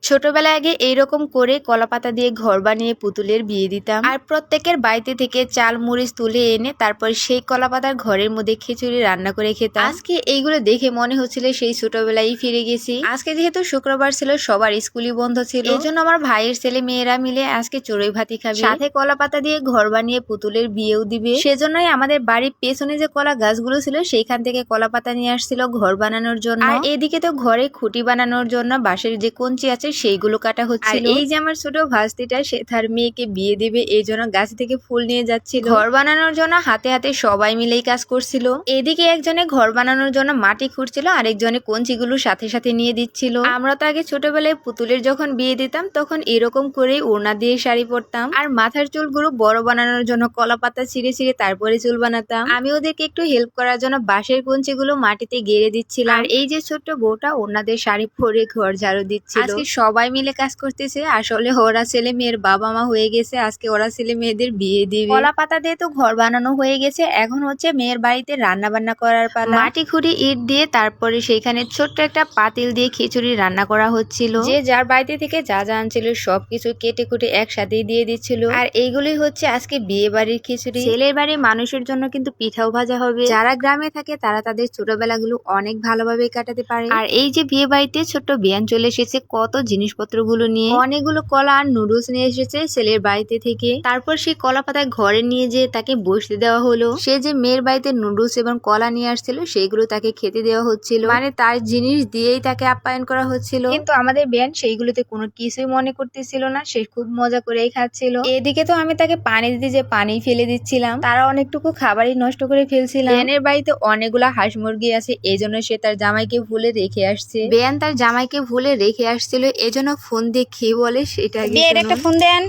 ছোটবেলায় আগে এইরকম করে কলাপাতা দিয়ে ঘর বানিয়ে পুতুলের বিয়ে দিতাম, আর প্রত্যেকের বাড়িতে থেকে চাল মরিচ তুলে এনে তারপর সেই কলাপাতার ঘরের মধ্যে খিচুড়ি রান্না করে খেতাম। আজকে এইগুলো দেখে মনে হচ্ছিল সেই ছোটবেলায় ফিরে গেছি। আজকে যেহেতু শুক্রবার ছিল, সবার স্কুলই বন্ধ ছিল, এই জন্য আমার ভাইয়ের ছেলে মেয়েরা মিলে আজকে চড়ুই ভাতি খাবে, সাথে কলাপাতা দিয়ে ঘর বানিয়ে পুতুলের বিয়েও দিবে। সেজন্যই আমাদের বাড়ির পেছনে যে কলা গাছগুলো ছিল সেইখান থেকে কলাপাতা নিয়ে আসছিল ঘর বানানোর জন্য। আর এদিকে তো ঘরে খুঁটি বানানোর জন্য বাঁশের যে কঞ্চি আছে সেইগুলো কাটা হচ্ছে। এই যে আমার ছোট ভাস্তিটা, সে তার মেয়েকে বিয়ে দিবে, এই জন্য গাছ থেকে ফুল নিয়ে যাচ্ছিল। ঘর বানানোর জন্য হাতে হাতে সবাই মিলেই কাজ করছিল। এদিকে একজনে ঘর বানানোর জন্য মাটি খুঁড়ছিল, আরেকজনে কঞ্চিগুলো সাথে সাথে নিয়ে দিচ্ছিল। আমরা তো আগে ছোটবেলায় পুতুলের যখন বিয়ে দিতাম তখন এরকম করে ওড়না দিয়ে শাড়ি পরতাম, আর মাথার চুলগুলো বড় বানানোর জন্য কলা পাতা ছিঁড়ে ছিঁড়ে তারপরে চুল বানাতাম। আমি ওদেরকে একটু হেল্প করার জন্য বাঁশের কঞ্চিগুলো মাটিতে গেড়ে দিচ্ছিলাম। আর এই যে ছোট্ট বউটা ওড়নাদের শাড়ি পরে ঘর ঝাড়ু দিচ্ছিল। আজকে সবাই মিলে কাজ করতেছে। আসলে ওরা ছেলে মেয়ের বাবা মা হয়ে গেছে, আজকে ওরা ছেলে মেয়েদের বিয়ে দিবে। কলা পাতা দিয়ে তো ঘর বানানো হয়ে গেছে, এখন হচ্ছে মেয়ের বাড়িতে রান্না বান্না করার পালা। মাটি খুঁড়ি ইট দিয়ে তারপরে সেইখানে ছোট্ট একটা পাতিল দিয়ে খিচুড়ি রান্না করা হচ্ছিল। যে যার বাড়িতে থেকে যা যা আনছিল সবকিছু কেটে কুটে একসাথেই দিয়ে দিচ্ছিল। আর এইগুলি হচ্ছে আজকে বিয়ে বাড়ির খিচুড়ি। ছেলের বাড়ির মানুষের জন্য কিন্তু পিঠাও ভাজা হবে। যারা গ্রামে থাকে তারা তাদের ছোটবেলা গুলো অনেক ভালোভাবে কাটাতে পারে। আর এই যে বিয়ে বাড়িতে ছোট্ট বিয়ান চলে এসেছে কত জিনিসপত্র গুলো নিয়ে, অনেকগুলো কলা আর নুডলস নিয়ে এসেছে ছেলের বাড়িতে থেকে। তারপর সেই কলা পাতায় ঘরে নিয়ে যেয়ে তাকে বসতে দেওয়া হলো। সে যে মেয়ের বাড়িতে নুডলস এবং কলা নিয়ে আসছিল সেইগুলো তাকে খেতে দেওয়া হচ্ছিল, মানে তার জিনিস দিয়েই তাকে আপ্যায়ন করা হচ্ছিল। কিন্তু আমাদের বিয়ান সেইগুলোতে কোনো কিছুই মনে করতেছিল না, সে খুব মজা করেই খাচ্ছিল। এদিকে তো আমি তাকে পানি দিতে যে পানি ফেলে দিচ্ছিলাম, তারা অনেকটুকু খাবারই নষ্ট করে ফেলছিলাম। বিয়ানের বাড়িতে অনেকগুলা হাঁস মুরগি আছে, এই জন্য সে তার জামাইকে ভুলে রেখে আসছে। বিয়ান তার জামাইকে ভুলে রেখে আসছিল, এজন্য ফোন দিয়ে খেয়ে বলে সেটা একটা ফোন দেন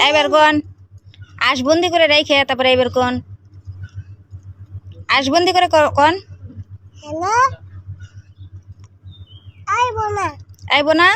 এবার কোন আশবন্দি করে রেখে তারপরে এবার কোন আশবন্দি করে কোন আইব না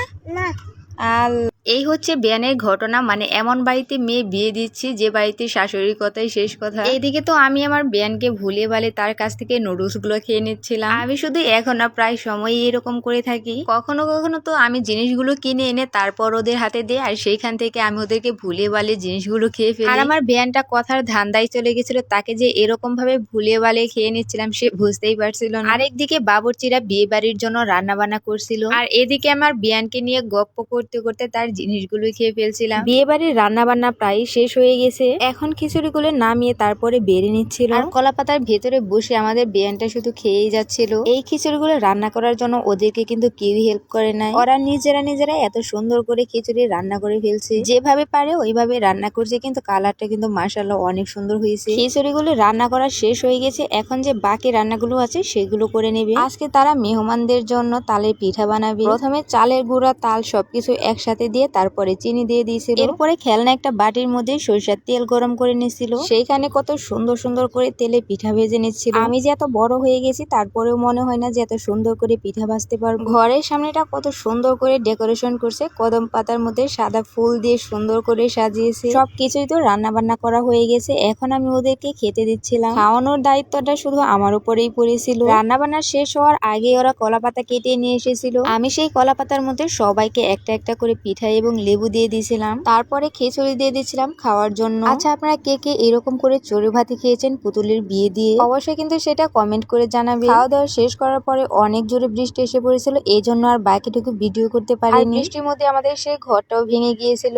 আল। এই হচ্ছে বিয়ানের ঘটনা, মানে এমন বাড়িতে মেয়ে বিয়ে দিচ্ছি যে বাড়িতে শাশুড়ির কথাই শেষ কথা। এইদিকে তো আমি আমার বিয়ানকে ভুলে ভালে তার কাছ থেকে নুডলস গুলো খেয়ে নিচ্ছিলাম। আমি শুধু এখন না, প্রায় সময় এরকম করে থাকি। কখনো কখনো তো আমি জিনিসগুলো কিনে এনে তারপর ওদের হাতে দিই, আর সেইখান থেকে আমি ওদেরকে ভুলে ভালে জিনিসগুলো খেয়ে ফেলি। আর আমার বিয়ানটা কথার ধান্দায় চলে গেছিল, তাকে যে এরকম ভাবে ভুলে ভালে খেয়ে নিচ্ছিলাম সে বুঝতেই পারছিল না। আরেকদিকে বাবুর্চিরা বিয়ে বাড়ির জন্য রান্না বান্না করছিল, আর এদিকে আমার বিয়ানকে নিয়ে গপ্প করতে করতে তার জিনিসগুলো খেয়ে ফেলছিলাম। বিয়ে বাড়ির রান্না বান্না প্রায় শেষ হয়ে গেছে, এখন খিচুড়িগুলো নামিয়ে তারপরে বেড়ে নিচ্ছিল। আর কলা পাতার ভেতরে বসে আমাদের বিয়ানটা শুধু খেয়েই যাচ্ছিল। এই খিচুড়িগুলো রান্না করার জন্য ওদেরকে কিন্তু কেউই হেল্প করে নাই, ওরা নিজেরা এত সুন্দর করে খিচুড়ি রান্না করে ফেলছে। যেভাবে পারে ওইভাবে রান্না করছে, কিন্তু কালারটা কিন্তু মাশাআল্লাহ অনেক সুন্দর হয়েছে। খিচুড়িগুলো রান্না করা শেষ হয়ে গেছে, এখন যে বাকি রান্নাগুলো আছে সেগুলো করে নেবে। আজকে তারা মেহমানদের জন্য তালের পিঠা বানাবে। প্রথমে চালের গুঁড়া তাল সবকিছু একসাথে দিয়ে তারপরে চিনি দিয়ে দিয়েছিল। এরপরে খেলনা একটা বাটির মধ্যে সরিষার তেল গরম করে নিচ্ছিল, সেইখানে কত সুন্দর সুন্দর করে তেলে পিঠা ভেজে নিচ্ছিল। আমি যে এত বড় হয়ে গেছি তারপরেও মনে হয় না যে এত সুন্দর করে পিঠা ভাজতে পারবো। ঘরের সামনেটা কত সুন্দর করে ডেকোরেশন করছে, কদম পাতার মধ্যে সাদা ফুল দিয়ে সুন্দর করে সাজিয়েছে। সবকিছুই তো রান্না বান্না করা হয়ে গেছে, এখন আমি ওদেরকে খেতে দিচ্ছিলাম। খাওয়ানোর দায়িত্বটা শুধু আমার উপরেই পড়েছিল। রান্না বান্না শেষ হওয়ার আগে ওরা কলা পাতা কেটে নিয়ে এসেছিল, আমি সেই কলা পাতার মধ্যে সবাইকে একটা একটা করে পিঠা এবং লেবু দিয়ে দিয়েছিলাম, তারপরে খিচুড়ি দিয়ে দিয়েছিলাম খাওয়ার জন্য। আচ্ছা, আপনারা কে কে এরকম করে চড়ুই ভাতি খেয়েছেন পুতুলের বিয়ে দিয়ে, অবশ্যই কিন্তু সেটা কমেন্ট করে জানাবে। খাওয়া দাওয়া শেষ করার পরে অনেক জোরে বৃষ্টি এসে পড়েছিল, এই জন্য আর বাকিটুকু ভিডিও করতে পারিনি। বৃষ্টির মধ্যে আমাদের সেই ঘরটাও ভেঙে গিয়েছিল।